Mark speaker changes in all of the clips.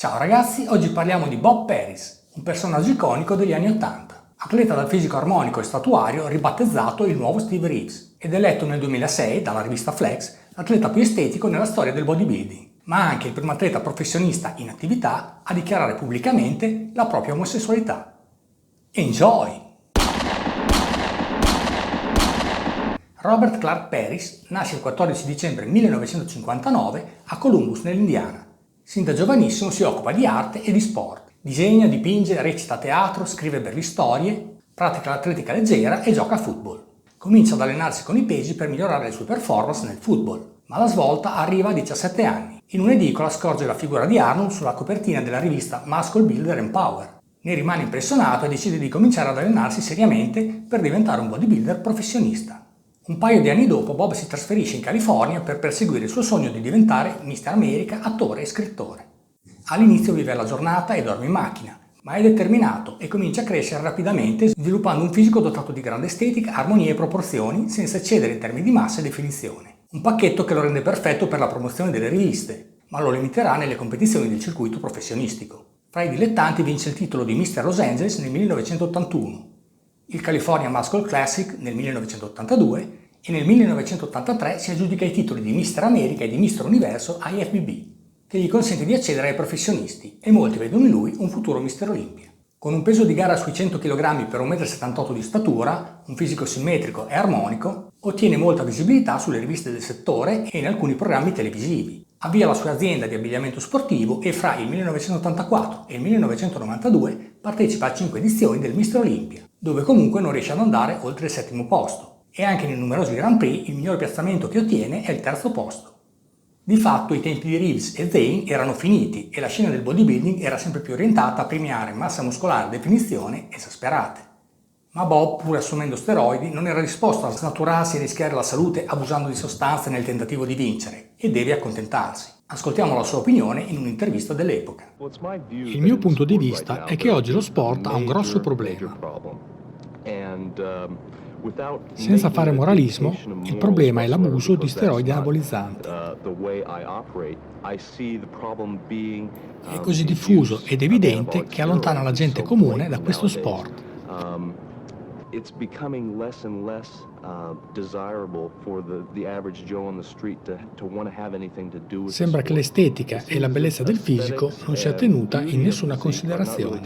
Speaker 1: Ciao ragazzi, oggi parliamo di Bob Paris, un personaggio iconico degli anni '80. Atleta dal fisico armonico e statuario, ribattezzato il nuovo Steve Reeves, ed eletto nel 2006 dalla rivista Flex l'atleta più estetico nella storia del bodybuilding, ma anche il primo atleta professionista in attività a dichiarare pubblicamente la propria omosessualità. Enjoy! Robert Clark Paris nasce il 14 dicembre 1959 a Columbus, nell'Indiana. Sin da giovanissimo si occupa di arte e di sport. Disegna, dipinge, recita a teatro, scrive brevi storie, pratica l'atletica leggera e gioca a football. Comincia ad allenarsi con i pesi per migliorare le sue performance nel football, ma la svolta arriva a 17 anni. In un'edicola scorge la figura di Arnold sulla copertina della rivista Muscle Builder and Power. Ne rimane impressionato e decide di cominciare ad allenarsi seriamente per diventare un bodybuilder professionista. Un paio di anni dopo Bob si trasferisce in California per perseguire il suo sogno di diventare Mr. America, attore e scrittore. All'inizio vive alla giornata e dorme in macchina, ma è determinato e comincia a crescere rapidamente sviluppando un fisico dotato di grande estetica, armonia e proporzioni senza eccedere in termini di massa e definizione. Un pacchetto che lo rende perfetto per la promozione delle riviste, ma lo limiterà nelle competizioni del circuito professionistico. Fra i dilettanti vince il titolo di Mr. Los Angeles nel 1981, il California Muscle Classic nel 1982 e nel 1983 si aggiudica i titoli di Mr. America e di Mr. Universo IFBB, che gli consente di accedere ai professionisti, e molti vedono in lui un futuro Mr. Olympia. Con un peso di gara sui 100 kg per 1,78 m di statura, un fisico simmetrico e armonico, ottiene molta visibilità sulle riviste del settore e in alcuni programmi televisivi. Avvia la sua azienda di abbigliamento sportivo e fra il 1984 e il 1992 partecipa a 5 edizioni del Mr. Olympia, dove comunque non riesce ad andare oltre il 7° posto, e anche nei numerosi Grand Prix il miglior piazzamento che ottiene è il 3° posto. Di fatto i tempi di Reeves e Zane erano finiti e la scena del bodybuilding era sempre più orientata a premiare massa muscolare e definizione esasperate. Ma Bob, pur assumendo steroidi, non era disposto a snaturarsi e rischiare la salute abusando di sostanze nel tentativo di vincere, e deve accontentarsi. Ascoltiamo la sua opinione in un'intervista dell'epoca.
Speaker 2: Il mio punto di vista è che oggi lo sport ha un grosso problema. Senza fare moralismo, il problema è l'abuso di steroidi anabolizzanti. È così diffuso ed evidente che allontana la gente comune da questo sport.
Speaker 3: It's becoming less and less desirable for the average Joe on the street to want to have anything to do with.
Speaker 2: Sembra che l'estetica e la bellezza del fisico non sia tenuta in nessuna considerazione.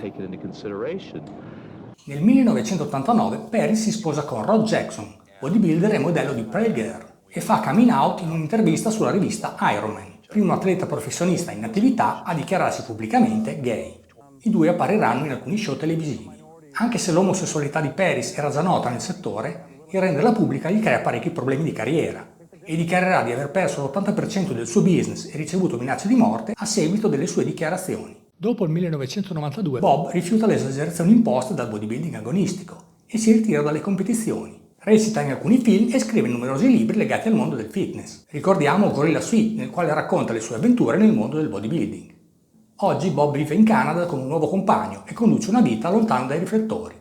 Speaker 1: Nel 1989 Paris si sposa con Rod Jackson, bodybuilder e modello di Prairie Girl, e fa coming out in un'intervista sulla rivista Ironman, primo atleta professionista in attività a dichiararsi pubblicamente gay. I due appariranno in alcuni show televisivi. Anche se l'omosessualità di Paris era già nota nel settore, il renderla pubblica gli crea parecchi problemi di carriera, e dichiarerà di aver perso l'80% del suo business e ricevuto minacce di morte a seguito delle sue dichiarazioni.
Speaker 2: Dopo il 1992,
Speaker 1: Bob rifiuta le esagerazioni imposte dal bodybuilding agonistico e si ritira dalle competizioni. Recita in alcuni film e scrive numerosi libri legati al mondo del fitness. Ricordiamo Gorilla Suite, nel quale racconta le sue avventure nel mondo del bodybuilding. Oggi Bob vive in Canada con un nuovo compagno e conduce una vita lontano dai riflettori.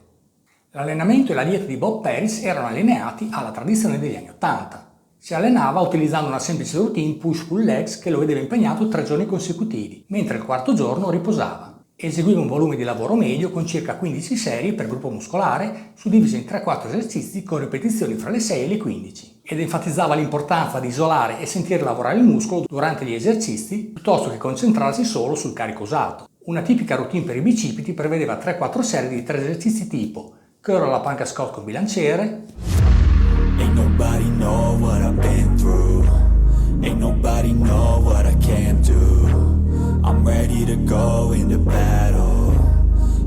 Speaker 1: L'allenamento e la dieta di Bob Paris erano allineati alla tradizione degli anni '80. Si allenava utilizzando una semplice routine push-pull legs che lo vedeva impegnato 3 giorni consecutivi, mentre il 4° giorno riposava. Eseguiva un volume di lavoro medio con circa 15 serie per gruppo muscolare, suddivise in 3-4 esercizi con ripetizioni fra le 6 e le 15, ed enfatizzava l'importanza di isolare e sentire lavorare il muscolo durante gli esercizi piuttosto che concentrarsi solo sul carico usato. Una tipica routine per i bicipiti prevedeva 3-4 serie di 3 esercizi tipo curl alla panca squat con bilanciere,
Speaker 4: Ain't nobody know what I've been through. Ain't nobody know what I can't do. I'm ready to go into battle.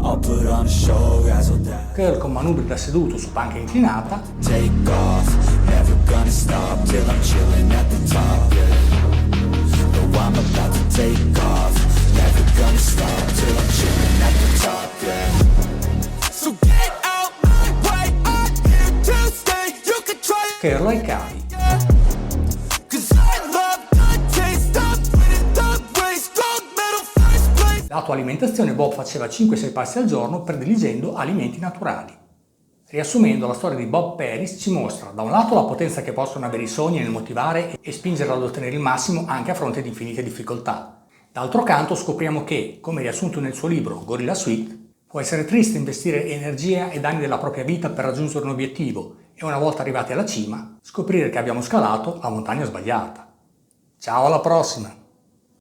Speaker 4: I'll put on a show, razzle dazzle.
Speaker 1: curl con manubri da seduto su panca inclinata,
Speaker 4: Take off, never gonna stop till I'm chilling at the top. Yeah. No, I'm about to take off. Never gonna stop till I'm chilling at the top. Yeah. So get out my way, I'm here to stay. You can try it.
Speaker 1: curl ai cavi. Lato alimentazione, Bob faceva 5-6 passi al giorno prediligendo alimenti naturali. Riassumendo, la storia di Bob Paris ci mostra da un lato la potenza che possono avere i sogni nel motivare e spingere ad ottenere il massimo anche a fronte di infinite difficoltà, D'altro canto scopriamo che, come riassunto nel suo libro Gorilla Suite, può essere triste investire energia ed anni della propria vita per raggiungere un obiettivo e una volta arrivati alla cima, scoprire che abbiamo scalato la montagna sbagliata. Ciao, alla prossima!